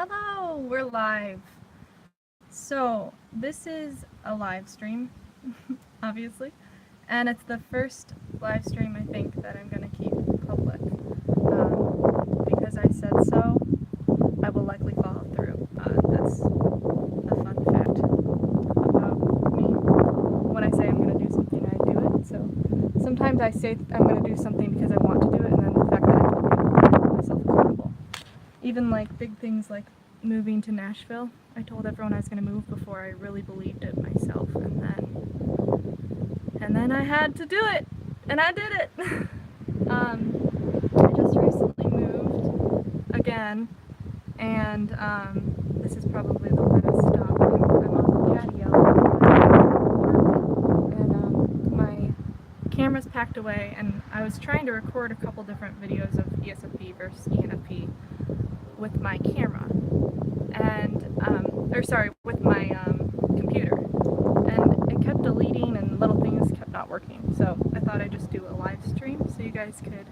Hello, we're live. So, this is a live stream, obviously, and it's the first live stream I think that I'm going to keep public. Because I said so, I will likely follow through. That's a fun fact about me. When I say I'm going to do something, I do it. So, sometimes I say I'm going to do something because I want to do it, and then the fact that I told people I hold myself accountable. Even like big things like moving to Nashville. I told everyone I was going to move before I really believed it myself, and then I had to do it, and I did it. I just recently moved again, and this is probably the last stop. I'm on the patio, and my camera's packed away, and I was trying to record a couple different videos of ESFP versus ENFP with my camera, and with my computer, and it kept deleting and little things kept not working. So I thought I'd just do a live stream so you guys could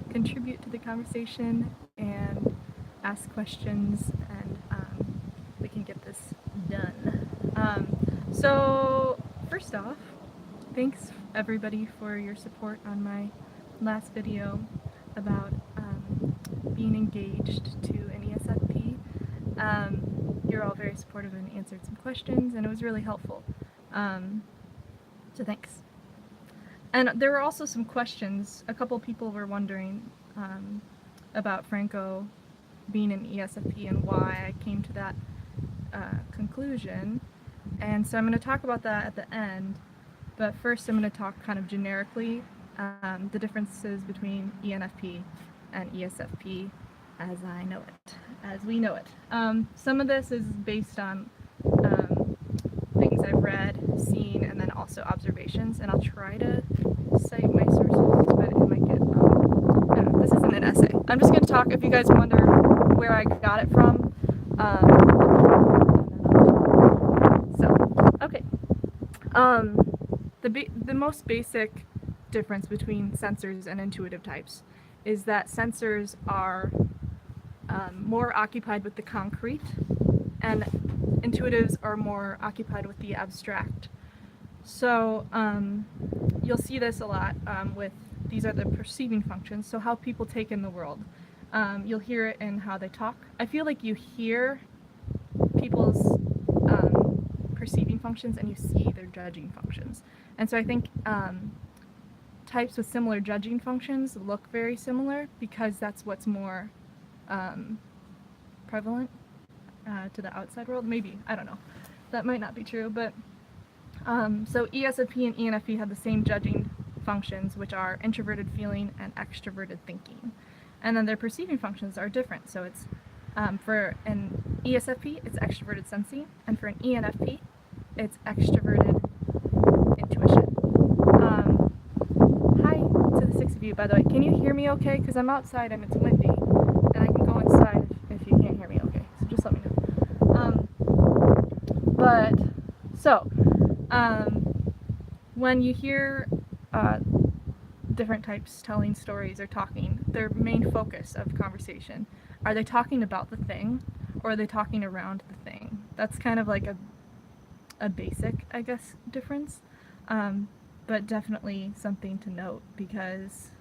contribute to the conversation and ask questions, and we can get this done. So first off, thanks everybody for your support on my last video about being engaged to an ESFP. You're all very supportive and answered some questions, and it was really helpful. So thanks. And there were also some questions. A couple people were wondering about Franco being an ESFP and why I came to that conclusion. And so I'm going to talk about that at the end. But first I'm going to talk kind of generically the differences between ENFP and ESFP as I know it, as we know it. Some of this is based on things I've read, seen, and then also observations, and I'll try to cite my sources, but it might get, I don't know, this isn't an essay. I'm just going to talk. If you guys wonder where I got it from, okay. The most basic difference between sensors and intuitive types is that sensors are more occupied with the concrete, and intuitives are more occupied with the abstract. So you'll see this a lot these are the perceiving functions, so how people take in the world. You'll hear it in how they talk. I feel like you hear people's perceiving functions and you see their judging functions. And so I think types with similar judging functions look very similar because that's what's more prevalent to the outside world. Maybe, I don't know. That might not be true, but so ESFP and ENFP have the same judging functions, which are introverted feeling and extroverted thinking. And then their perceiving functions are different. So it's for an ESFP, it's extroverted sensing, and for an ENFP, it's extroverted intuition. Hi to the 6 of you, by the way. Can you hear me okay? Because I'm outside and it's windy, and I can go inside if you can't hear me okay. So just let me know. When you hear different types telling stories or talking, their main focus of conversation, are they talking about the thing, or are they talking around the thing? That's kind of like a basic, I guess, difference, but definitely something to note because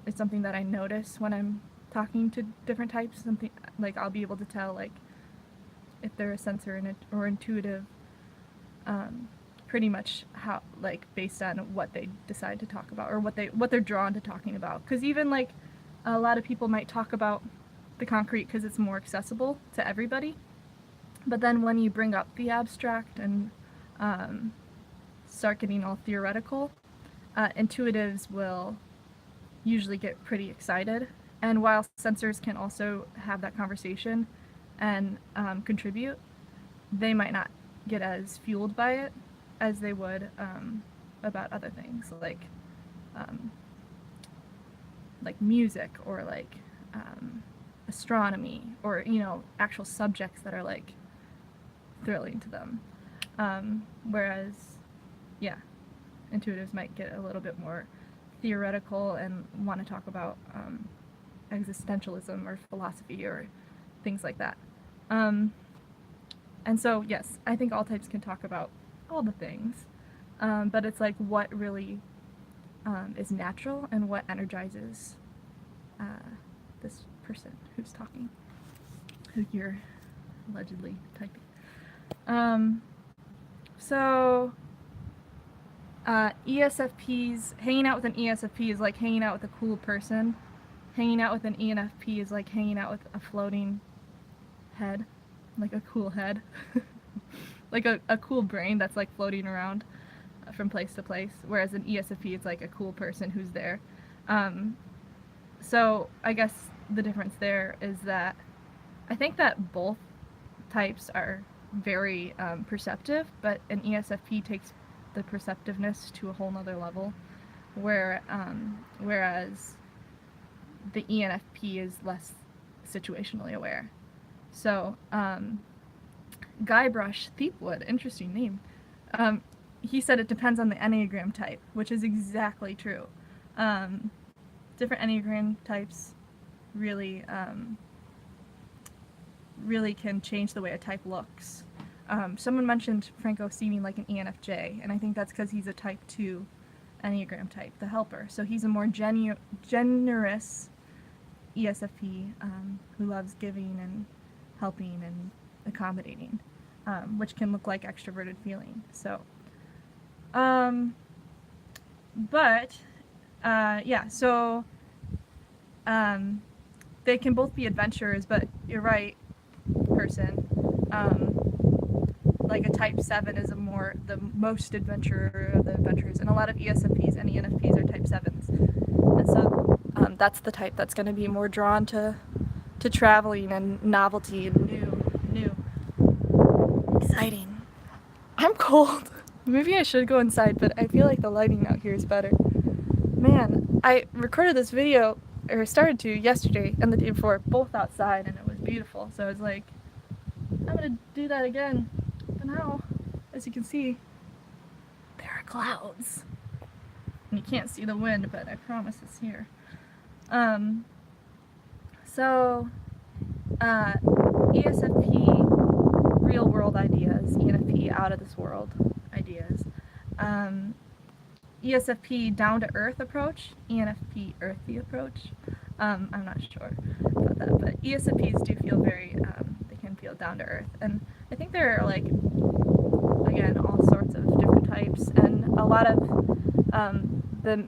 it's something that I notice when I'm talking to different types. Something like I'll be able to tell like if they're a sensor or intuitive, pretty much how, like, based on what they decide to talk about or what they're drawn to talking about. Because even like a lot of people might talk about the concrete because it's more accessible to everybody, but then when you bring up the abstract and start getting all theoretical, intuitives will usually get pretty excited. And while sensors can also have that conversation and contribute, they might not get as fueled by it as they would about other things like music or like astronomy or, you know, actual subjects that are like thrilling to them. Whereas, yeah, intuitives might get a little bit more theoretical and want to talk about existentialism or philosophy or things like that. And so, yes, I think all types can talk about all the things, but it's like what really is natural and what energizes this person who's talking, who you're allegedly typing. So ESFPs, hanging out with an ESFP is like hanging out with a cool person. Hanging out with an ENFP is like hanging out with a floating head, like a cool head. Like a cool brain that's like floating around from place to place, whereas an ESFP is like a cool person who's there. So I guess the difference there is that I think that both types are very perceptive, but an ESFP takes the perceptiveness to a whole nother level, whereas the ENFP is less situationally aware. So, Guybrush Threepwood, interesting name. He said it depends on the Enneagram type, which is exactly true. Different Enneagram types really really can change the way a type looks. Someone mentioned Franco seeming like an ENFJ, and I think that's because he's a type 2 Enneagram type, the helper. So he's a more generous ESFP who loves giving and helping and accommodating, which can look like extroverted feeling. So, yeah, so they can both be adventurers, but you're right, person. Like a type 7 is the most adventurer of the adventurers, and a lot of ESFPs and ENFPs are type 7s. And so that's the type that's going to be more drawn to traveling and novelty and new, exciting. I'm cold. Maybe I should go inside, but I feel like the lighting out here is better. Man, I recorded this video, or started to, yesterday and the day before, both outside, and it was beautiful. So I was like, I'm gonna do that again. But now, as you can see, there are clouds. And you can't see the wind, but I promise it's here. ESFP, real world ideas, ENFP, out of this world ideas. ESFP, down to earth approach, ENFP, earthy approach. I'm not sure about that, but ESFPs do feel very, they can feel down to earth. And I think there are, like, again, all sorts of different types, and a lot of the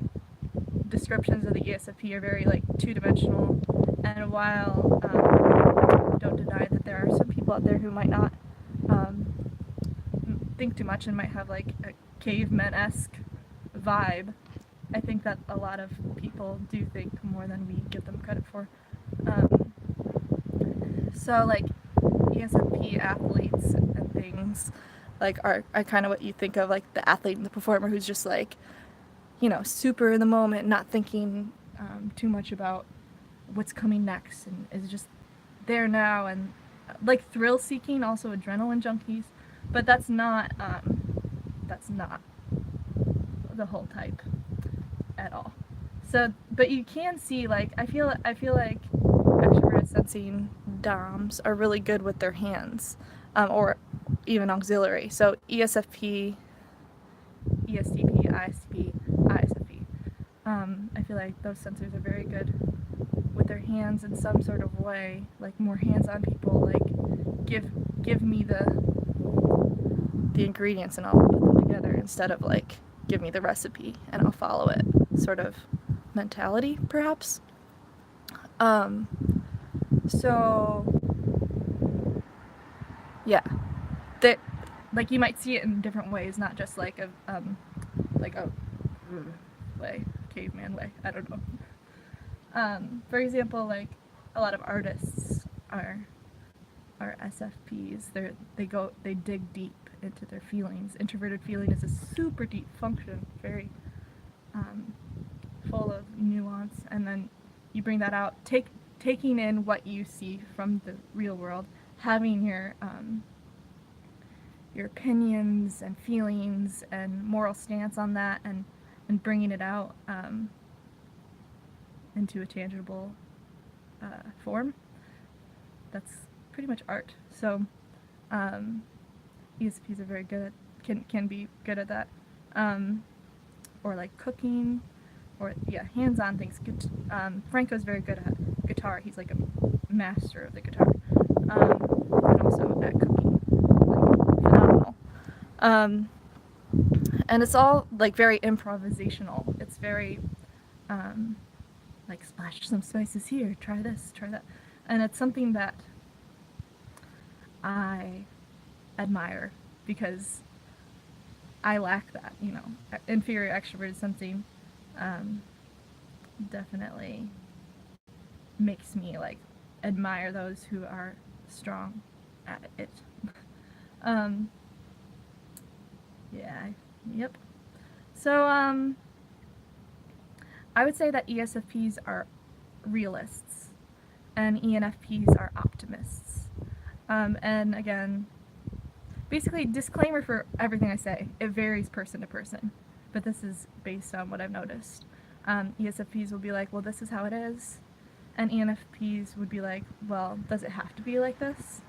descriptions of the ESFP are very, like, two-dimensional. And while I don't deny that there are some people out there who might not think too much and might have, like, a caveman-esque vibe, I think that a lot of people do think more than we give them credit for. So, like, ESFP athletes and things, like, are kind of what you think of, like, the athlete and the performer who's just, like, you know, super in the moment, not thinking too much about what's coming next, and is just there now, and, like, thrill-seeking, also adrenaline junkies, but that's not the whole type at all. So, but you can see, like, I feel like extroverted sensing DOMs are really good with their hands, or even auxiliary. So ESFP, ESTP, ISTP, ISFP. I feel like those sensors are very good with their hands in some sort of way, like more hands-on people, like give me the ingredients and I'll put them together, instead of like give me the recipe and I'll follow it sort of mentality, perhaps. So yeah, that, like, you might see it in different ways, not just like a way, caveman way. I don't know. For example, like a lot of artists are SFPs. They dig deep into their feelings. Introverted feeling is a super deep function, very full of nuance, and then you bring that out, taking in what you see from the real world, having your opinions and feelings and moral stance on that, and bringing it out into a tangible form. That's pretty much art. So ESFPs are very good at can be good at that, or like cooking, or hands-on things. Franco's very good at guitar. He's like a master of the guitar, and also at cooking, like phenomenal. And it's all like very improvisational. It's very like splash some spices here, try this, try that, and it's something that I admire because I lack that. Inferior extroverted something definitely makes me like admire those who are strong at it. Yeah, yep. So I would say that ESFPs are realists and ENFPs are optimists. And again, basically, disclaimer for everything I say, it varies person to person, but this is based on what I've noticed. ESFPs will be like, well, this is how it is, and ENFPs would be like, well, does it have to be like this?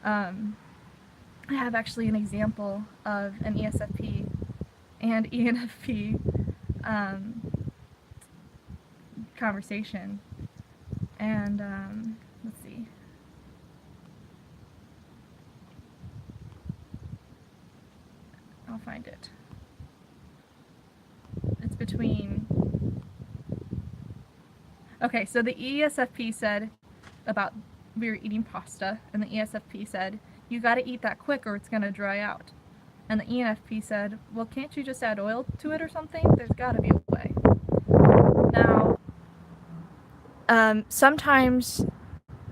I have actually an example of an ESFP and ENFP conversation, and let's see. I'll find it. It's between... Okay, so the ESFP said about we were eating pasta, and the ESFP said, you gotta eat that quick or it's gonna dry out. And the ENFP said, well, can't you just add oil to it or something? There's gotta be a way. Now, sometimes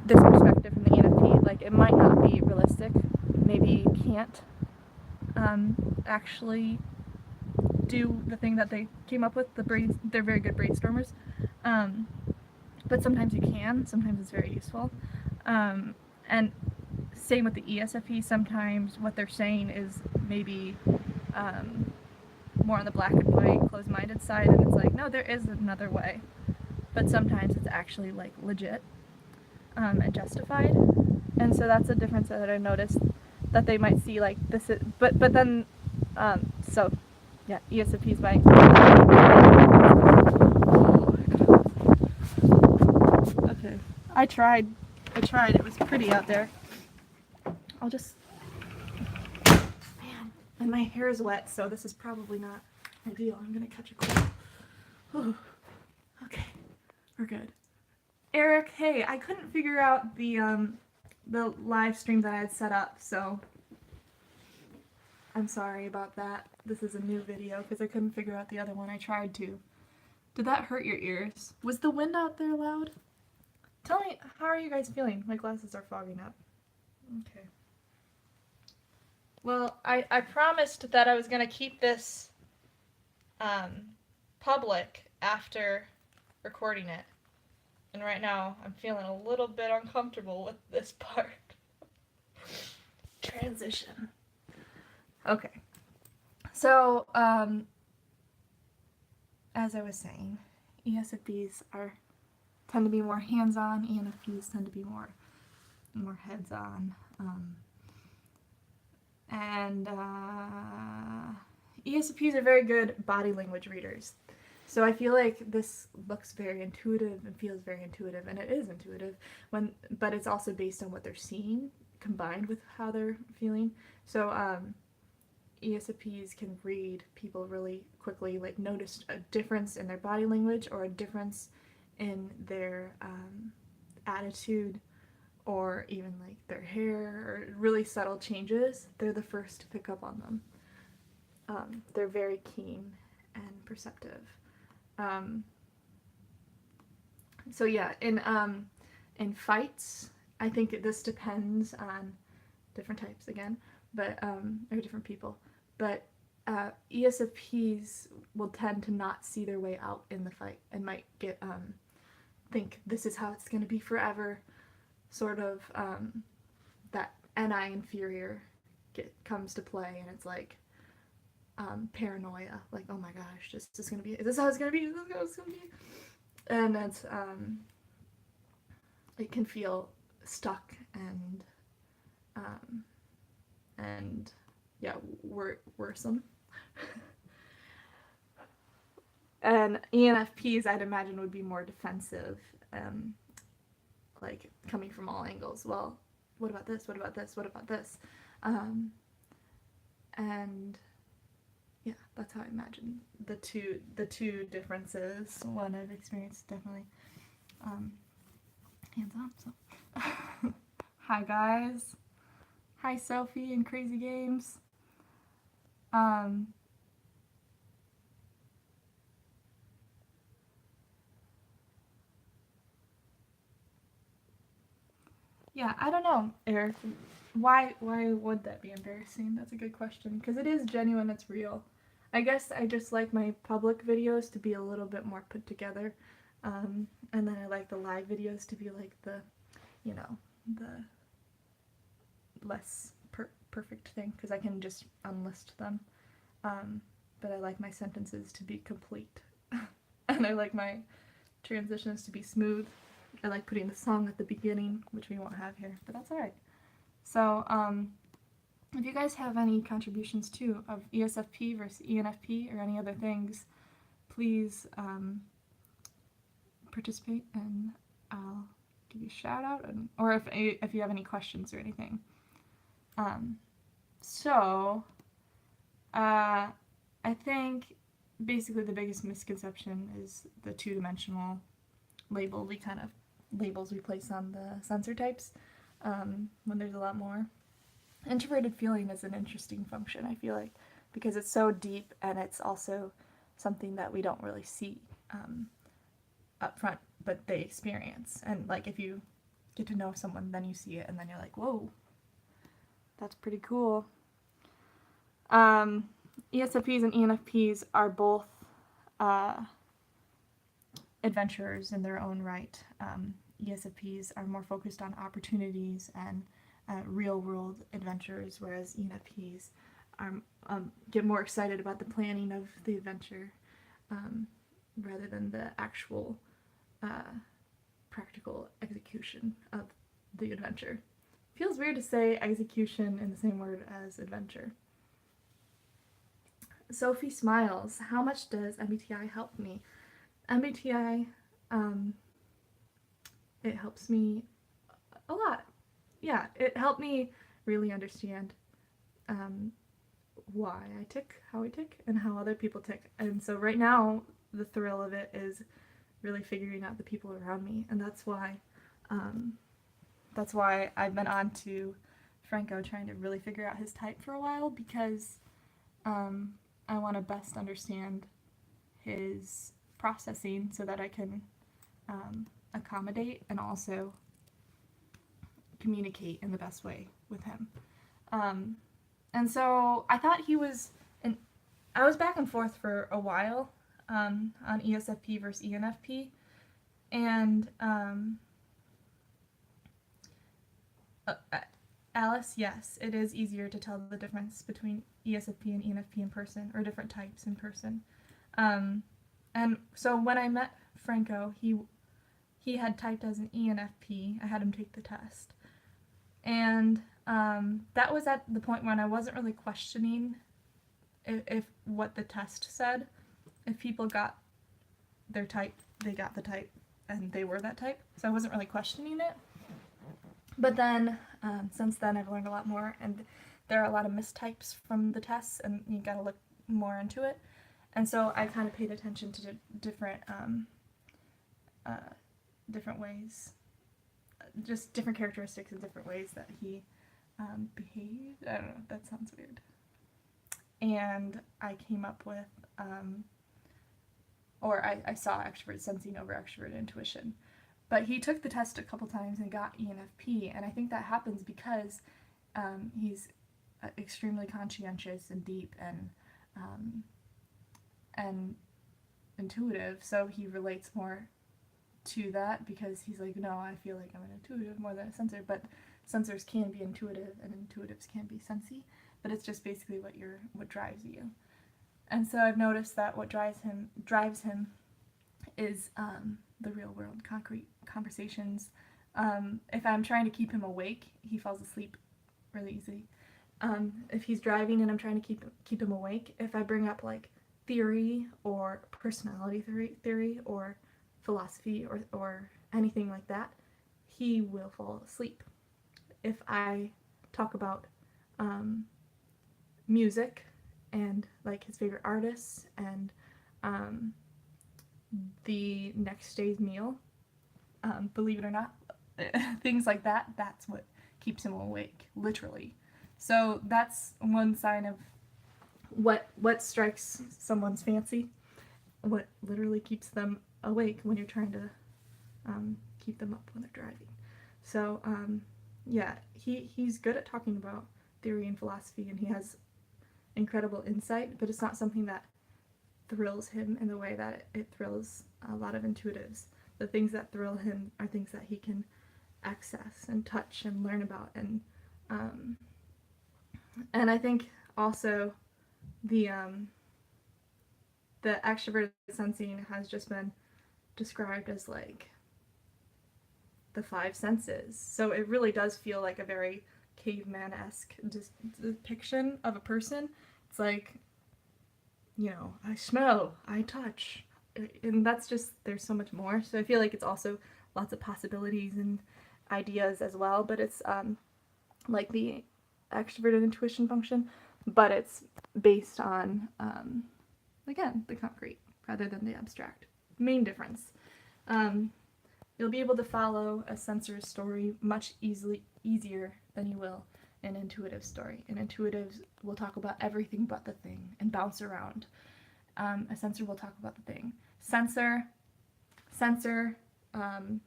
this perspective from the ENFP, like, it might not be realistic. Maybe you can't actually do the thing that they came up with. They're very good brainstormers. But sometimes you can. Sometimes it's very useful. And same with the ESFP. Sometimes what they're saying is maybe more on the black and white, closed-minded side, and it's like, no, there is another way. But sometimes it's actually like legit and justified. And so that's a difference that I noticed, that they might see like this is, but then so yeah, ESFPs might. Okay, I tried. It was pretty out there. I'll just, man, and my hair is wet, so this is probably not ideal. I'm gonna catch a cold. Whew. Okay, we're good. Eric, hey, I couldn't figure out the live stream that I had set up, so I'm sorry about that. This is a new video because I couldn't figure out the other one. I tried to. Did that hurt your ears? Was the wind out there loud? Tell me, how are you guys feeling? My glasses are fogging up. Okay. Well, I promised that I was going to keep this public after recording it. And right now, I'm feeling a little bit uncomfortable with this part. Transition. Okay. So, as I was saying, ESFPs tend to be more hands-on, ENFPs tend to be more heads-on. And ESFPs are very good body language readers. So I feel like this looks very intuitive and feels very intuitive, and it is intuitive, but it's also based on what they're seeing combined with how they're feeling. So ESFPs can read people really quickly, like notice a difference in their body language or a difference in their attitude, or even like their hair, or really subtle changes. They're the first to pick up on them. They're very keen and perceptive. So yeah, in fights, I think this depends on different types again, but or different people. But ESFPs will tend to not see their way out in the fight and might get think this is how it's going to be forever. Sort of that NI inferior comes to play, and it's like paranoia, like, oh my gosh, is this how it's gonna be? Is this how it's gonna be? And it's it can feel stuck um, and yeah, worrisome. And ENFPs, I'd imagine, would be more defensive, um, like coming from all angles. Well, what about this? What about this? What about this? Um, and yeah, that's how I imagine the two differences. One I've experienced definitely hands on. So, hi guys, hi Sophie and Crazy Games. Um, yeah, I don't know, Eric. Why would that be embarrassing? That's a good question because it is genuine. It's real. I guess I just like my public videos to be a little bit more put together, and then I like the live videos to be like you know, the less perfect thing because I can just unlist them. But I like my sentences to be complete, and I like my transitions to be smooth. I like putting the song at the beginning, which we won't have here, but that's alright. So, if you guys have any contributions too of ESFP versus ENFP or any other things, please participate and I'll give you a shout out, or if you have any questions or anything. So, I think basically the biggest misconception is the two-dimensional labels we place on the sensor types, when there's a lot more. Introverted feeling is an interesting function, I feel like, because it's so deep and it's also something that we don't really see up front, but they experience. And like if you get to know someone, then you see it, and then you're like, whoa, that's pretty cool. ESFPs and ENFPs are both adventurers in their own right. ESFPs are more focused on opportunities and real-world adventures, whereas ENFPs are, get more excited about the planning of the adventure rather than the actual practical execution of the adventure. Feels weird to say execution in the same word as adventure. Sophie smiles. How much does MBTI help me? MBTI, it helps me a lot. Yeah, it helped me really understand why I tick, how I tick, and how other people tick. And so right now, the thrill of it is really figuring out the people around me, and that's why I've been on to Franco trying to really figure out his type for a while, because I want to best understand his processing so that I can accommodate and also communicate in the best way with him. And so I thought I was back and forth for a while on ESFP versus ENFP, and Alice, yes, it is easier to tell the difference between ESFP and ENFP in person, or different types in person. And so when I met Franco, he had typed as an ENFP. I had him take the test. And that was at the point when I wasn't really questioning if what the test said. If people got their type, they got the type, and they were that type. So I wasn't really questioning it. But then, since then, I've learned a lot more, and there are a lot of mistypes from the tests, and you gotta look more into it. And so I kind of paid attention to different ways, just different characteristics and different ways that he behaved. I don't know, that sounds weird. And I came up with, I saw extrovert sensing over extrovert intuition. But he took the test a couple times and got ENFP, and I think that happens because he's extremely conscientious and deep and intuitive, so he relates more to that because he's like, no, I feel like I'm an intuitive more than a sensor, but sensors can be intuitive and intuitives can be sensy, but it's just basically what drives you. And so I've noticed that what drives him is the real world concrete conversations, If I'm trying to keep him awake, he falls asleep really easily. If he's driving and I'm trying to keep him awake, if I bring up like theory or personality theory or philosophy or anything like that, he will fall asleep. If I talk about um, music and like his favorite artists and um, the next day's meal, believe it or not, things like that, that's what keeps him awake, literally. So that's one sign of what strikes someone's fancy, what literally keeps them awake when you're trying to keep them up when they're driving. So yeah, he's good at talking about theory and philosophy, and he has incredible insight, but it's not something that thrills him in the way that it thrills a lot of intuitives. The things that thrill him are things that he can access and touch and learn about, um, and I think also the um, the extroverted sensing has just been described as like the five senses. So it really does feel like a very caveman-esque depiction of a person. It's like, I smell, I touch, and that's just, there's so much more. So I feel like it's also lots of possibilities and ideas as well, but it's like the extroverted intuition function, but it's based on, again, the concrete rather than the abstract. Main difference. Um, You'll be able to follow a sensor's story much easier than you will an intuitive story. An intuitive will talk about everything but the thing and bounce around. A sensor will talk about the thing. Sensor,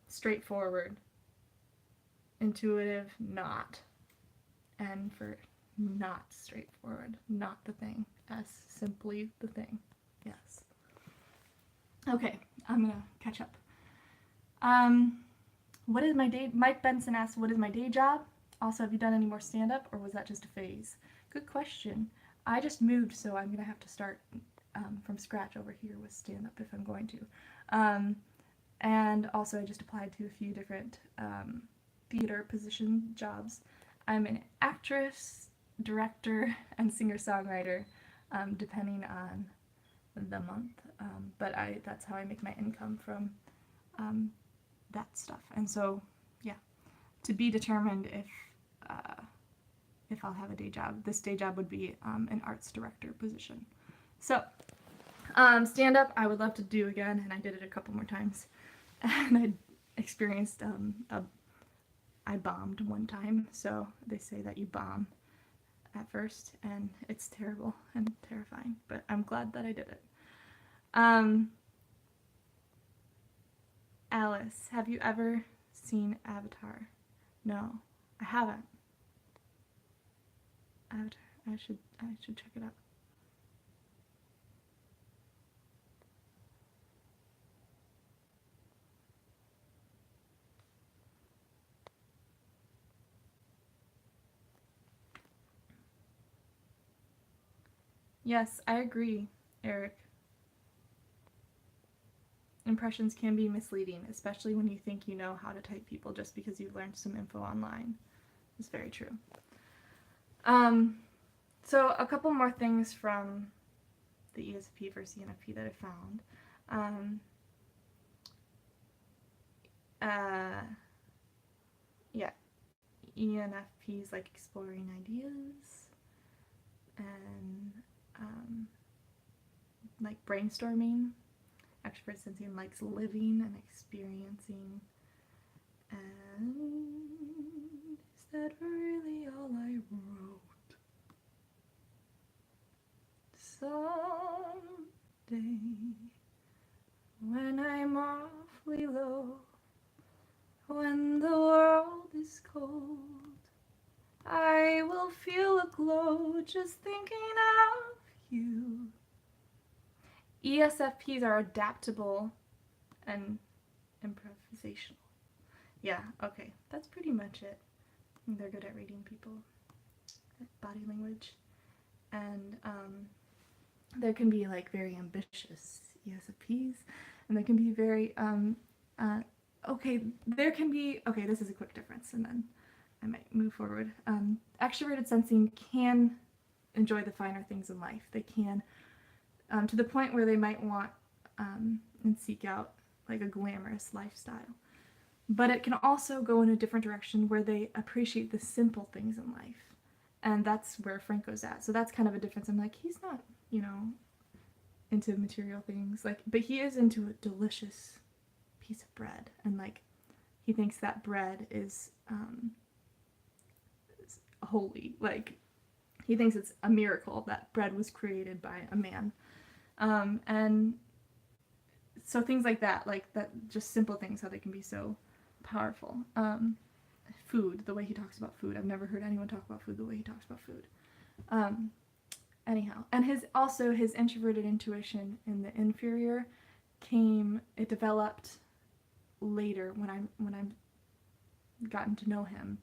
straightforward. Intuitive, not. And for not straightforward, not the thing. S, simply the thing. Yes. Okay, I'm gonna catch up. What is my day? Mike Benson asked, what is my day job? Also, have you done any more stand-up, or was that just a phase? Good question. I just moved, so I'm gonna have to start from scratch over here with stand-up if I'm going to. And also, I just applied to a few different theater position jobs. I'm an actress, director, and singer-songwriter, depending on the month. But that's how I make my income from that stuff. And so, yeah, to be determined if I'll have a day job. This day job would be an arts director position. So, stand up, I would love to do again, and I did it a couple more times. And I experienced I bombed one time. So they say that you bomb at first, and it's terrible and terrifying. But I'm glad that I did it. Alice, have you ever seen Avatar? No, I haven't. Avatar. I should check it out. Yes, I agree, Eric. Impressions can be misleading, especially when you think you know how to type people just because you've learned some info online. It's very true. So a couple more things from the ESFP versus ENFP that I found. Yeah, ENFPs like exploring ideas and like brainstorming. Extrovert sensing likes living and experiencing. And is that really all I wrote? Someday, when I'm awfully low, when the world is cold, I will feel a glow just thinking of you. ESFPs are adaptable and improvisational. Yeah, okay, that's pretty much it. They're good at reading people, body language, and there can be like very ambitious ESFPs, and there can be very okay, there can be, okay, this is a quick difference, and then I might move forward. Extroverted sensing can enjoy the finer things in life. They can, to the point where they might want and seek out like a glamorous lifestyle. But it can also go in a different direction where they appreciate the simple things in life. And that's where Franco's at. So that's kind of a difference. I'm like, he's not, into material things. Like, but he is into a delicious piece of bread. And like, he thinks that bread is holy. Like, he thinks it's a miracle that bread was created by a man. And so things like that, just simple things, how they can be so powerful. Food, the way he talks about food. I've never heard anyone talk about food the way he talks about food. Anyhow, and his introverted intuition in the inferior it developed later when I'm gotten to know him.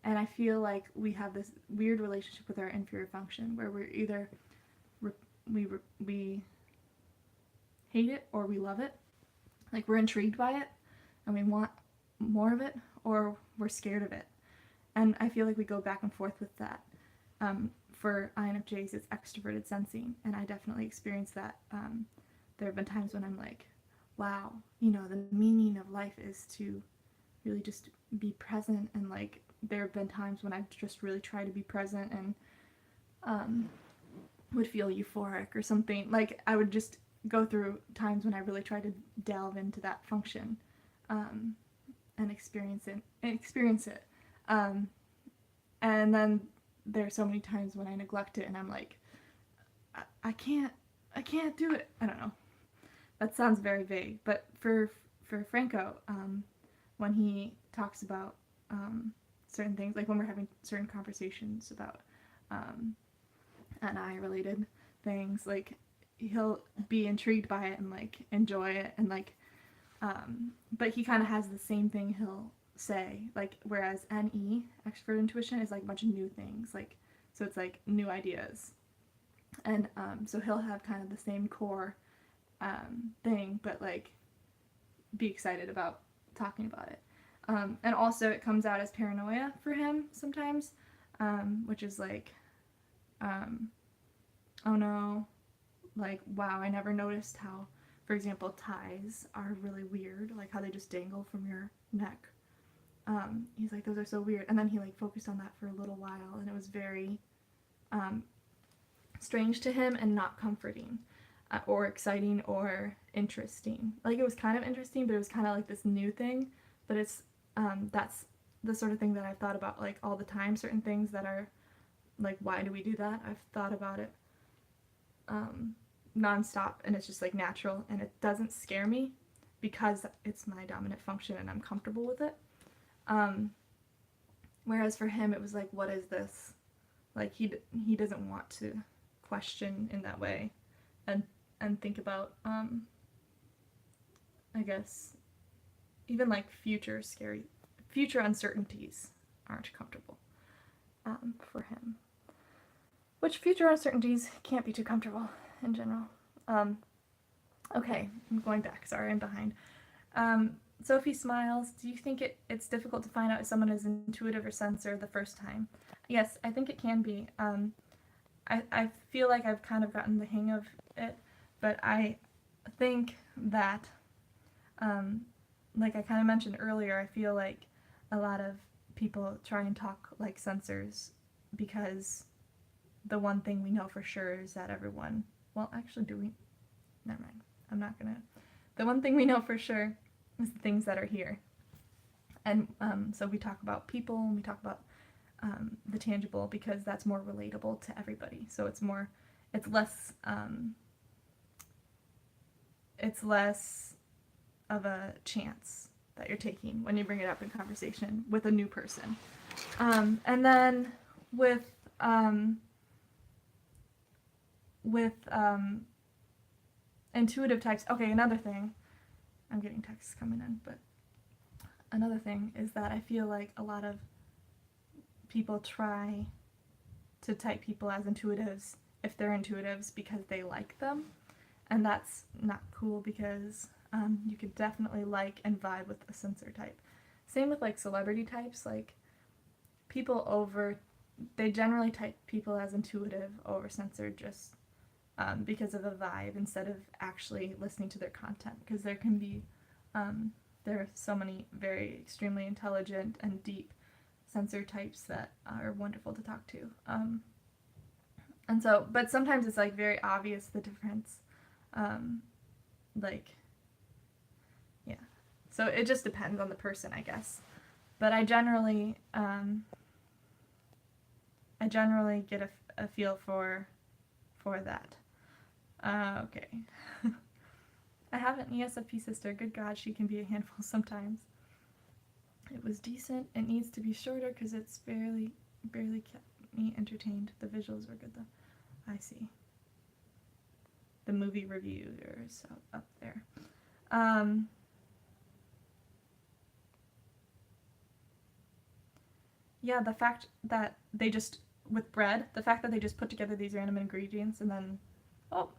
And I feel like we have this weird relationship with our inferior function where we're either we hate it or we love it. Like, we're intrigued by it and we want more of it, or we're scared of it. And I feel like we go back and forth with that. For INFJs, it's extroverted sensing, and I definitely experienced that. There have been times when I'm like, wow, the meaning of life is to really just be present, and like, there have been times when I've just really tried to be present and would feel euphoric or something. Like, I would just go through times when I really tried to delve into that function and experience it. And then there's so many times when I neglect it and I'm like, I can't do it. I don't know. That sounds very vague, but for Franco, when he talks about certain things, like when we're having certain conversations about NI related things, like, he'll be intrigued by it and like enjoy it, and like but he kind of has the same thing he'll say, like, whereas NE, extrovert intuition, is like a bunch of new things, like, so it's like new ideas, and so he'll have kind of the same core thing, but like be excited about talking about it. And also it comes out as paranoia for him sometimes, which is like, oh no, like, wow, I never noticed how, for example, ties are really weird, like how they just dangle from your neck. He's like, those are so weird. And then he like focused on that for a little while, and it was very strange to him and not comforting, or exciting or interesting. Like, it was kind of interesting, but it was kind of like this new thing. But it's that's the sort of thing that I've thought about like all the time. Certain things that are like, why do we do that? I've thought about it nonstop, and it's just like natural, and it doesn't scare me because it's my dominant function and I'm comfortable with it. Whereas for him, it was like, what is this? Like, he doesn't want to question in that way, and think about I guess even like future uncertainties aren't comfortable for him. Which future uncertainties can't be too comfortable in general. Okay, I'm going back. Sorry, I'm behind. Sophie smiles. Do you think it's difficult to find out if someone is intuitive or sensor the first time? Yes, I think it can be. I feel like I've kind of gotten the hang of it, but I think that, like I kind of mentioned earlier, I feel like a lot of people try and talk like sensors because the one thing we know for sure is that everyone, well, actually, do we? Never mind. I'm not gonna. The one thing we know for sure is the things that are here. And so we talk about people, and we talk about the tangible because that's more relatable to everybody. So it's less of a chance that you're taking when you bring it up in conversation with a new person. And then with intuitive types, okay, another thing, I'm getting texts coming in, but another thing is that I feel like a lot of people try to type people as intuitives if they're intuitives because they like them, and that's not cool because You could definitely like and vibe with a sensor type. Same with like celebrity types, like people over, they generally type people as intuitive over sensor just because of the vibe instead of actually listening to their content, because there can be there are so many very extremely intelligent and deep sensor types that are wonderful to talk to. And so, but sometimes it's like very obvious the difference. Like, yeah. So it just depends on the person, I guess. But I generally get a feel for that. Okay. I have an ESFP sister. Good God, she can be a handful sometimes. It was decent. It needs to be shorter because it's barely kept me entertained. The visuals were good though. I see. The movie reviewers up there. Yeah, the fact that they just, with bread, the fact that they just put together these random ingredients and then, oh,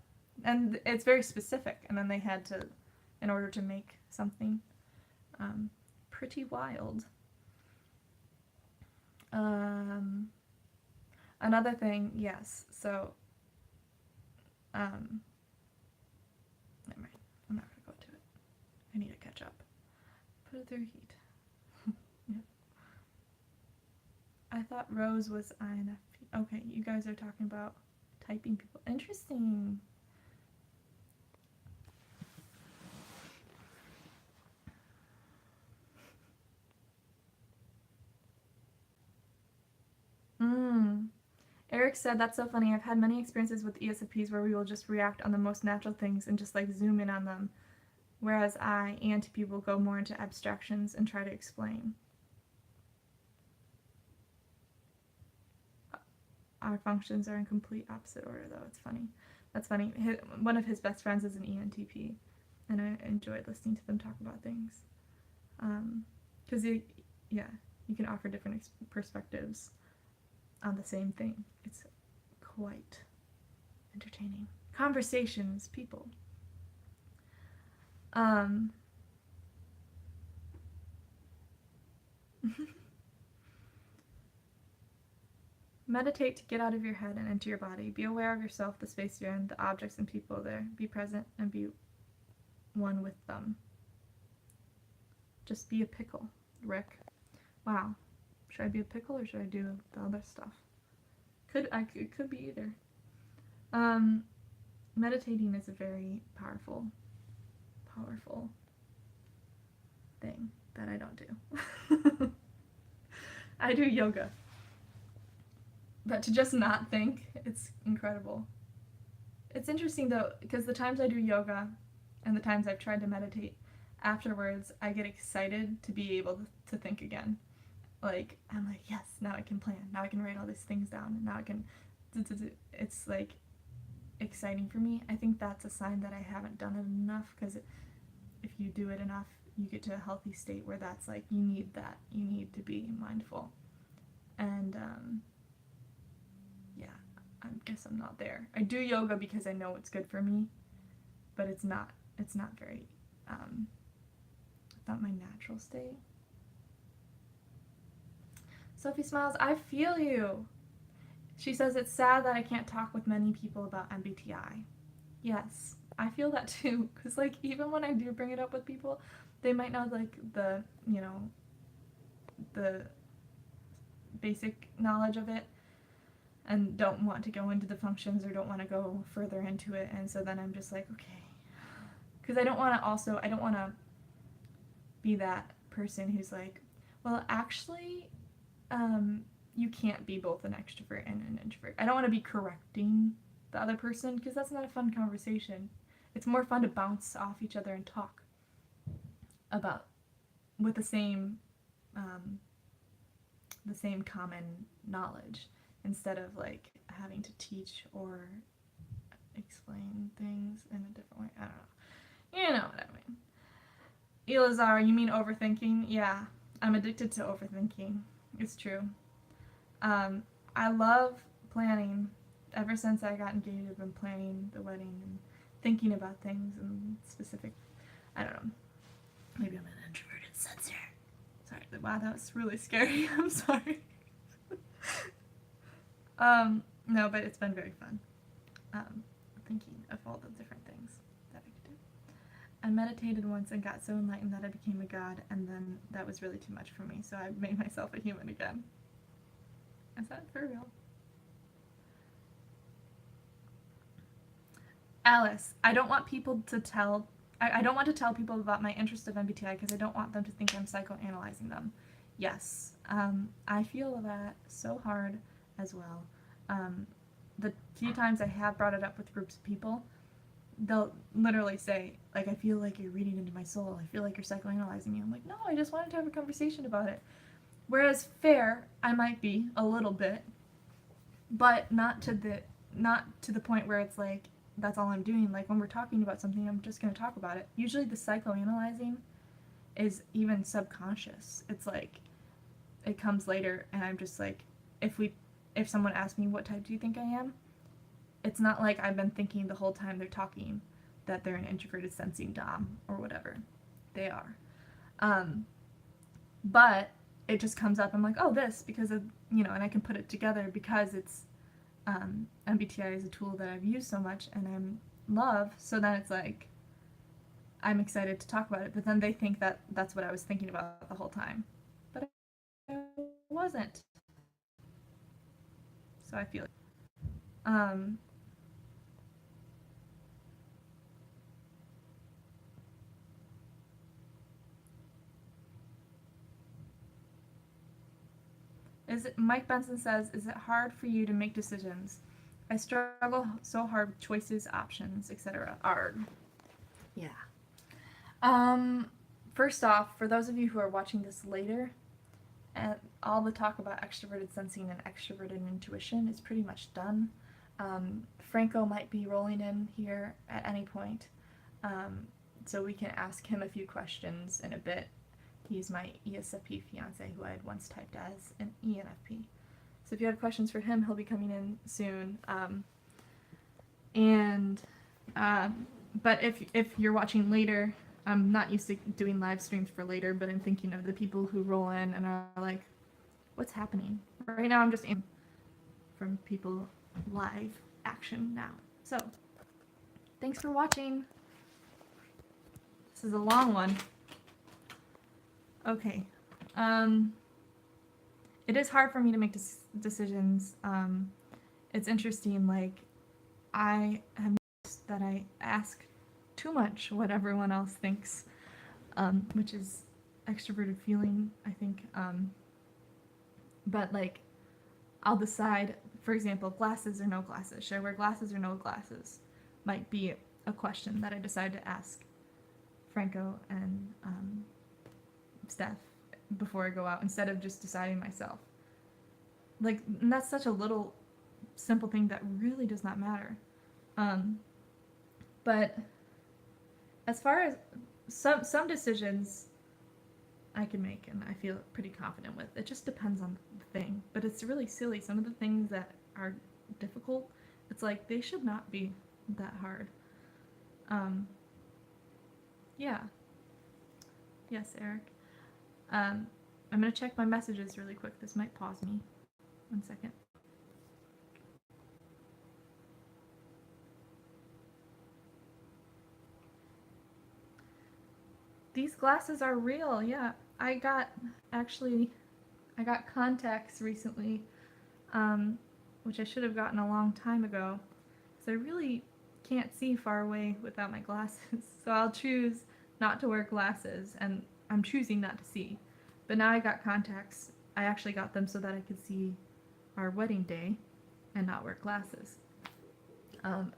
and it's very specific, and then they had to, in order to make something pretty wild. Another thing, yes, so, never mind, I'm not going to go to it. I need to catch up. Put it through heat. Yeah. I thought Rose was INFP. Okay, you guys are talking about typing people. Interesting. Eric said, that's so funny. I've had many experiences with ESFPs where we will just react on the most natural things and just like zoom in on them. Whereas ENTP will go more into abstractions and try to explain. Our functions are in complete opposite order, though. It's funny. That's funny. One of his best friends is an ENTP, and I enjoyed listening to them talk about things. Because, you can offer different perspectives on the same thing. It's quite entertaining. Conversations, people. Meditate to get out of your head and into your body. Be aware of yourself, the space you're in, the objects and people there. Be present and be one with them. Just be a pickle, Rick. Wow. Should I be a pickle or should I do the other stuff? It could be either. Meditating is a very powerful thing that I don't do. I do yoga. But to just not think, it's incredible. It's interesting though, because the times I do yoga and the times I've tried to meditate, afterwards I get excited to be able to think again. Like, I'm like, yes, now I can plan. Now I can write all these things down. And now I can... It's like exciting for me. I think that's a sign that I haven't done it enough, because if you do it enough, you get to a healthy state where that's like, you need that. You need to be mindful. And, yeah, I guess I'm not there. I do yoga because I know it's good for me, but it's not very, it's not my natural state. Sophie smiles, I feel you. She says, it's sad that I can't talk with many people about MBTI. Yes, I feel that too, because like, even when I do bring it up with people, they might know like the basic knowledge of it and don't want to go into the functions or don't want to go further into it, and so then I'm just like, okay, because I don't want to be that person who's like, well, actually, you can't be both an extrovert and an introvert. I don't want to be correcting the other person, because that's not a fun conversation. It's more fun to bounce off each other and talk about with the same common knowledge, instead of like having to teach or explain things in a different way. I don't know. You know what I mean. Elazar, you mean overthinking? Yeah, I'm addicted to overthinking. It's true. I love planning. Ever since I got engaged, I've been planning the wedding and thinking about things and specific. I don't know. Maybe I'm an introverted sensor. Sorry, wow, that was really scary. I'm sorry. No, but it's been very fun. Thinking of all the different things that I could do. I meditated once and got so enlightened that I became a god, and then that was really too much for me, so I made myself a human again. Is that for real? Alice, I don't want people to tell I don't want to tell people about my interest of MBTI because I don't want them to think I'm psychoanalyzing them. Yes, I feel that so hard as well. The few times I have brought it up with groups of people, they'll literally say, like, I feel like you're reading into my soul. I feel like you're psychoanalyzing me. I'm like, no, I just wanted to have a conversation about it. Whereas fair, I might be a little bit, but not to the point where it's like, that's all I'm doing. Like, when we're talking about something, I'm just going to talk about it. Usually the psychoanalyzing is even subconscious. It's like, it comes later, and I'm just like, if someone asks me, what type do you think I am? It's not like I've been thinking the whole time they're talking that they're an introverted sensing dom or whatever. They are. But it just comes up. I'm like, oh, this, because of, and I can put it together because it's, MBTI is a tool that I've used so much and I love, so then it's like, I'm excited to talk about it, but then they think that that's what I was thinking about the whole time. But I wasn't. So I feel Mike Benson says, is it hard for you to make decisions? I struggle so hard with choices, options, etc. Arg. Yeah. First off, for those of you who are watching this later, all the talk about extroverted sensing and extroverted intuition is pretty much done. Franco might be rolling in here at any point, so we can ask him a few questions in a bit. He's my ESFP fiance who I had once typed as an ENFP. So if you have questions for him, he'll be coming in soon. But if you're watching later, I'm not used to doing live streams for later, but I'm thinking of the people who roll in and are like, what's happening? Right now I'm just in from people live action now. So, thanks for watching. This is a long one. Okay. It is hard for me to make decisions. It's interesting, like, I have noticed that I ask too much what everyone else thinks, which is extroverted feeling, I think. But, like, I'll decide, for example, glasses or no glasses. Should I wear glasses or no glasses? Might be a question that I decide to ask Franco and Steph before I go out, instead of just deciding myself. Like, and that's such a little simple thing that really does not matter. But as far as some decisions I can make and I feel pretty confident with, it just depends on the thing. But it's really silly. Some of the things that are difficult, it's like they should not be that hard. Yeah. Yes, Eric. I'm gonna check my messages really quick. This might pause me. 1 second. These glasses are real, yeah. I got contacts recently, which I should have gotten a long time ago, because I really can't see far away without my glasses. So I'll choose not to wear glasses, and I'm choosing not to see. But now I got contacts. I actually got them so that I could see our wedding day and not wear glasses.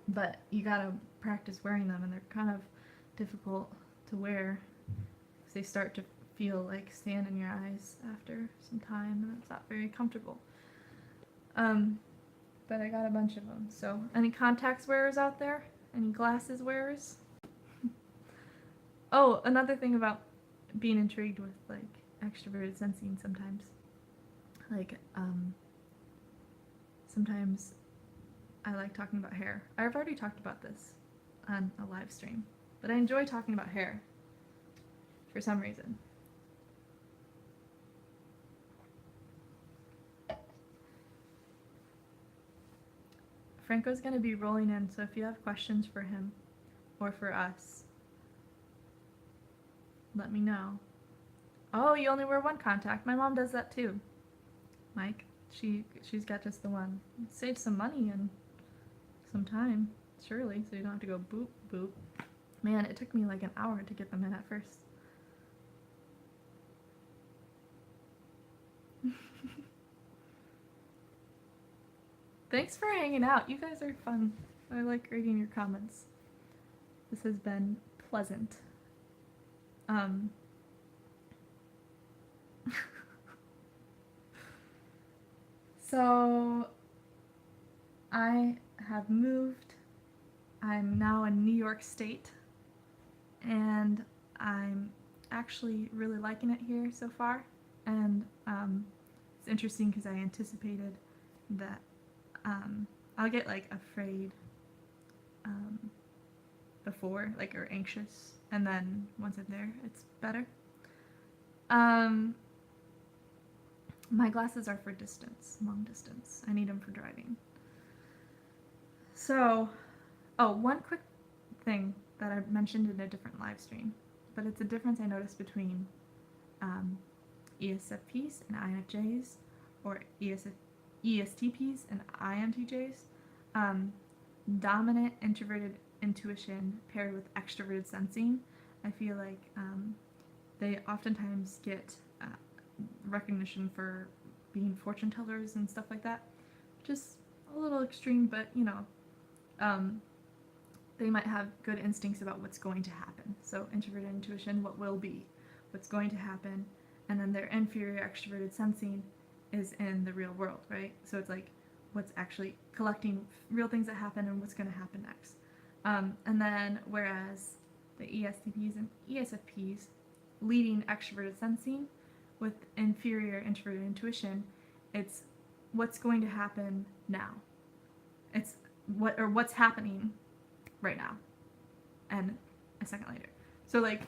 But you gotta practice wearing them, and they're kind of difficult to wear because they start to feel like sand in your eyes after some time, and it's not very comfortable. But I got a bunch of them. So, any contacts wearers out there? Any glasses wearers? Oh, another thing about being intrigued with, like, extroverted sensing sometimes. Like, sometimes I like talking about hair. I've already talked about this on a live stream, but I enjoy talking about hair. for some reason. Franco's going to be rolling in, so if you have questions for him or for us, let me know. Oh, you only wear one contact. My mom does that too. Mike, she's got just the one. Save some money and some time, surely, so you don't have to go boop, boop. Man, it took me like an hour to get them in at first. Thanks for hanging out. You guys are fun. I like reading your comments. This has been pleasant. So I have moved. I'm now in New York State, and I'm actually really liking it here so far. And it's interesting because I anticipated that I'll get like afraid before, like, or anxious, and then once I'm there, it's better. My glasses are for distance, long distance. I need them for driving. So, one quick thing that I mentioned in a different live stream, but it's a difference I noticed between ESFPs and INFJs, or ESTPs and INTJs. Dominant introverted intuition paired with extroverted sensing. I feel like they oftentimes get recognition for being fortune tellers and stuff like that. Just a little extreme, but you know, they might have good instincts about what's going to happen. So introverted intuition, what will be, what's going to happen, and then their inferior extroverted sensing is in the real world, right? So it's like what's actually collecting real things that happen and what's going to happen next. And then whereas the ESTPs and ESFPs leading extroverted sensing with inferior introverted intuition, it's what's going to happen now. It's what's happening right now and a second later. So like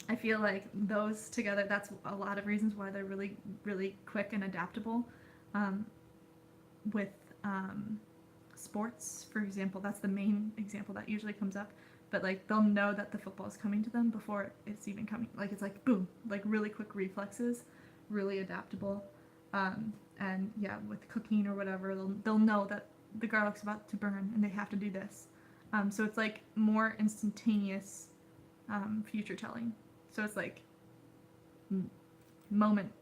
I feel like those together, that's a lot of reasons why they're really, really quick and adaptable. With sports, for example, that's the main example that usually comes up. But like they'll know that the football is coming to them before it's even coming. Like it's like boom, like really quick reflexes, really adaptable. And yeah, with cooking or whatever, they'll know that the garlic's about to burn and they have to do this. So it's like more instantaneous future telling. So it's like moment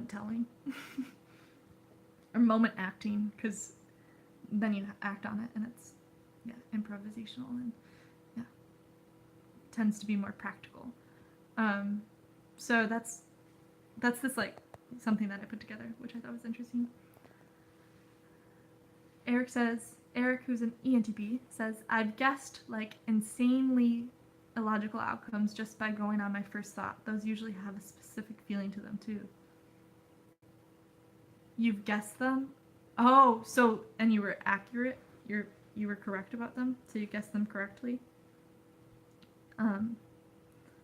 telling. Or moment acting, because then you act on it and it's improvisational and tends to be more practical. So that's this like something that I put together, which I thought was interesting. Eric, who's an ENTP, says, I've guessed like insanely illogical outcomes just by going on my first thought. Those usually have a specific feeling to them too. You've guessed them? Oh, so, and you were accurate? You were correct about them? So you guessed them correctly?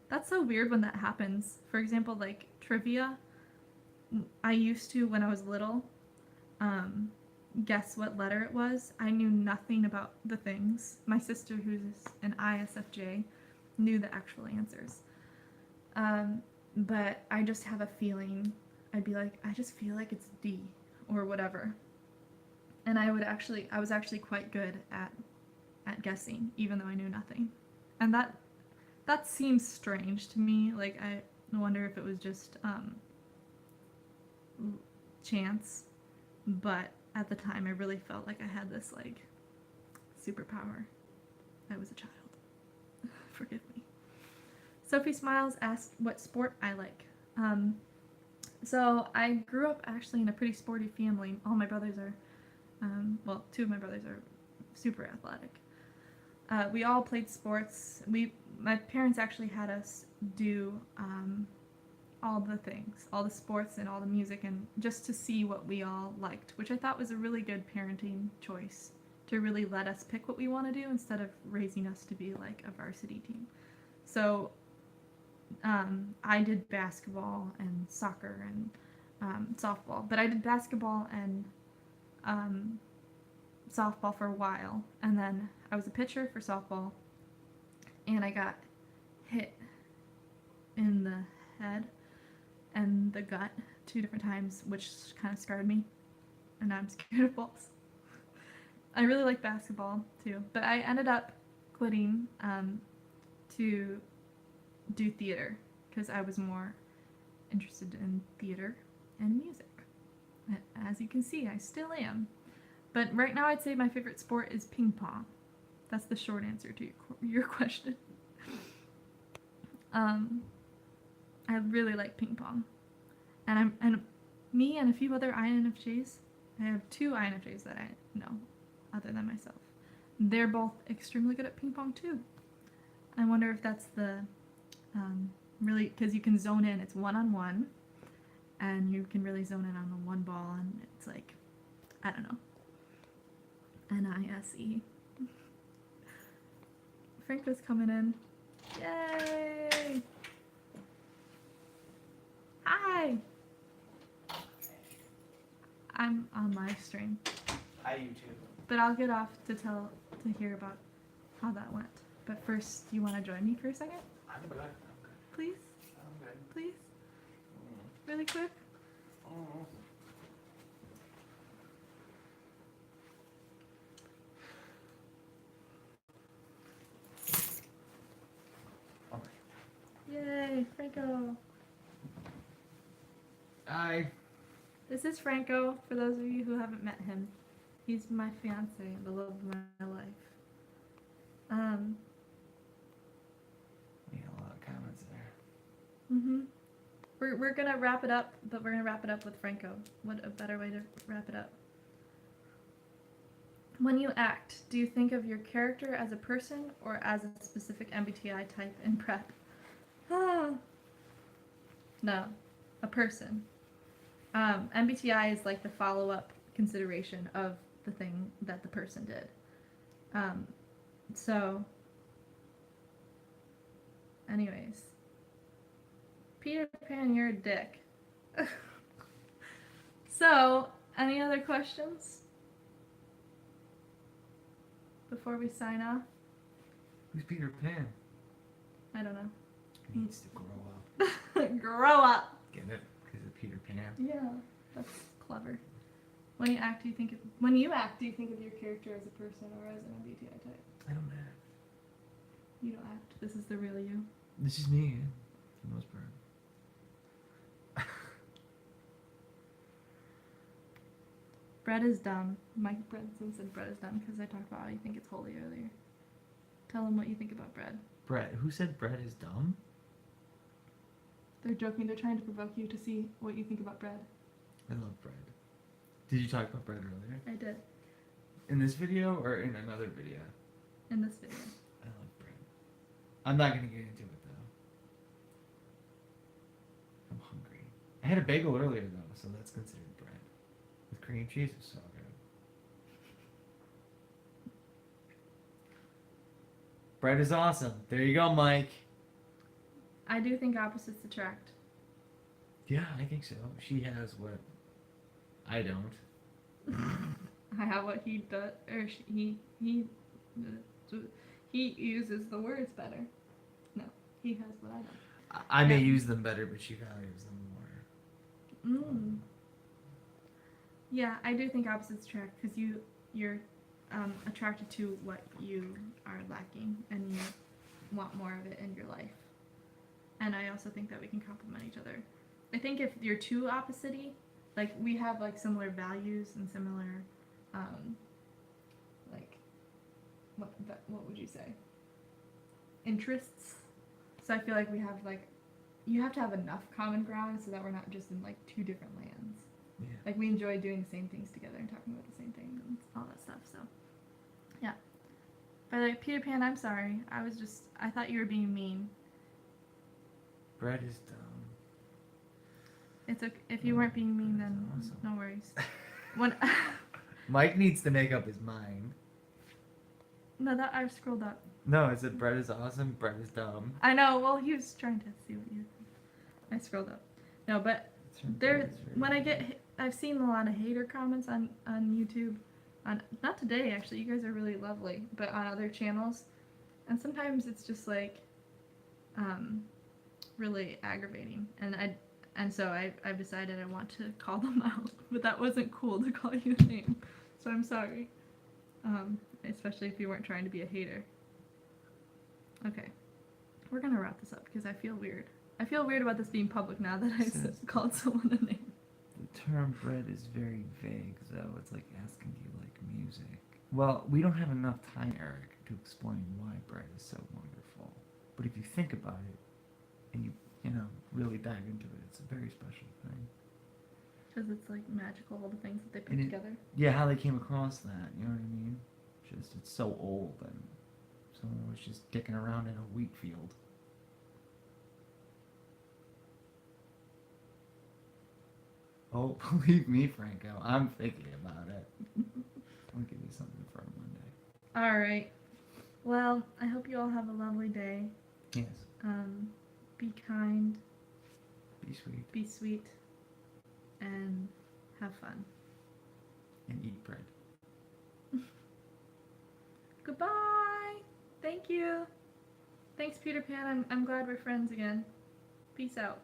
That's so weird when that happens. For example, like trivia, I used to, when I was little, guess what letter it was. I knew nothing about the things. My sister, who's an ISFJ, knew the actual answers. But I just have a feeling. I'd be like, I just feel like it's D or whatever. And I was actually quite good at guessing, even though I knew nothing. And that seems strange to me. Like, I wonder if it was just chance. But at the time, I really felt like I had this, like, superpower. I was a child. Forgive me. Sophie Smiles asked what sport I like. So I grew up actually in a pretty sporty family. All my brothers are, well, two of my brothers are super athletic. We all played sports. My parents actually had us do all the things, all the sports and all the music, and just to see what we all liked, which I thought was a really good parenting choice, to really let us pick what we want to do instead of raising us to be like a varsity team. So I did basketball and soccer and softball, but I did basketball and um, softball for a while, and then I was a pitcher for softball, and I got hit in the head and the gut 2 different times, which kind of scarred me, and now I'm scared of balls. I really like basketball too, but I ended up quitting to do theater because I was more interested in theater and music. As you can see, I still am. But right now, I'd say my favorite sport is ping pong. That's the short answer to your question. I really like ping pong, and me and a few other INFJs. I have 2 INFJs that I know, other than myself. They're both extremely good at ping pong too. I wonder if that's the really, because you can zone in. It's 1-on-1, and you can really zone in on the one ball, and it's like, I don't know, NISE. Franco's coming in. Yay! Hi! I'm on live stream. I do too. But I'll get off to hear about how that went. But first, you want to join me for a second? I'm good. Please? I'm good. Please? Really quick? Yay, Franco. Hi. This is Franco, for those of you who haven't met him. He's my fiance, the love of my life. We got a lot of comments there. We're gonna wrap it up, but we're gonna wrap it up with Franco. What a better way to wrap it up. When you act, do you think of your character as a person or as a specific MBTI type in prep? No, a person. MBTI is like the follow-up consideration of the thing that the person did. So, anyways. Peter Pan, you're a dick. So, any other questions? Before we sign off? Who's Peter Pan? I don't know. He needs to grow up. Grow up! Get it? Because of Peter Pan. Yeah, that's clever. When you act, do you think of your character as a person or as an MBTI type? I don't act. You don't act. This is the real you. This is me, for the most part. Bread is dumb. Mike Brenson said bread is dumb because I talked about how you think it's holy earlier. Tell him what you think about bread. Bread? Who said bread is dumb? They're joking. They're trying to provoke you to see what you think about bread. I love bread. Did you talk about bread earlier? I did. In this video or in another video? In this video. I love bread. I'm not going to get into it though. I'm hungry. I had a bagel earlier though, so that's considered bread. With cream cheese, it's so good. Bread is awesome. There you go, Mike. I do think opposites attract. Yeah, I think so. She has what I don't. I have what he does, or he uses the words better. No, he has what I don't. I may use them better, but she values them more. Yeah, I do think opposites attract because you're attracted to what you are lacking and you want more of it in your life. And I also think that we can complement each other. I think if you're too opposite-y, like we have like similar values and similar, like what would you say? Interests. So I feel like we have like, you have to have enough common ground so that we're not just in like 2 different lands. Yeah. Like we enjoy doing the same things together and talking about the same thing and all that stuff. So, yeah. By the way, Peter Pan, I'm sorry. I thought you were being mean. Bread is dumb. It's okay. If you weren't being mean, then awesome. No worries. When Mike needs to make up his mind. No, that I scrolled up. No, it said bread is awesome, bread is dumb. I know. Well, he was trying to see what you. I scrolled up. No, but there. When I get, I've seen a lot of hater comments on YouTube. On not today actually. You guys are really lovely, but on other channels, and sometimes it's just like, really aggravating, and so I've decided I want to call them out, but that wasn't cool to call you a name, so I'm sorry. Especially if you weren't trying to be a hater. Okay, we're gonna wrap this up because I feel weird. I feel weird about this being public now that I called someone a name. The term bread is very vague, though. It's like asking, do you like music? Well, we don't have enough time, Eric, to explain why bread is so wonderful. But if you think about it, and you know, really dive into it, it's a very special thing. Because it's like magical, all the things that they put And together. Yeah, how they came across that, you know what I mean? Just, it's so old, and someone was just dicking around in a wheat field. Oh, believe me, Franco, I'm thinking about it. I'll give you something for a Monday. All right. Well, I hope you all have a lovely day. Yes. Be kind, Be sweet. be sweet, and have fun. And eat bread. Goodbye. Thank you. Thanks, Peter Pan. I'm glad we're friends again. Peace out.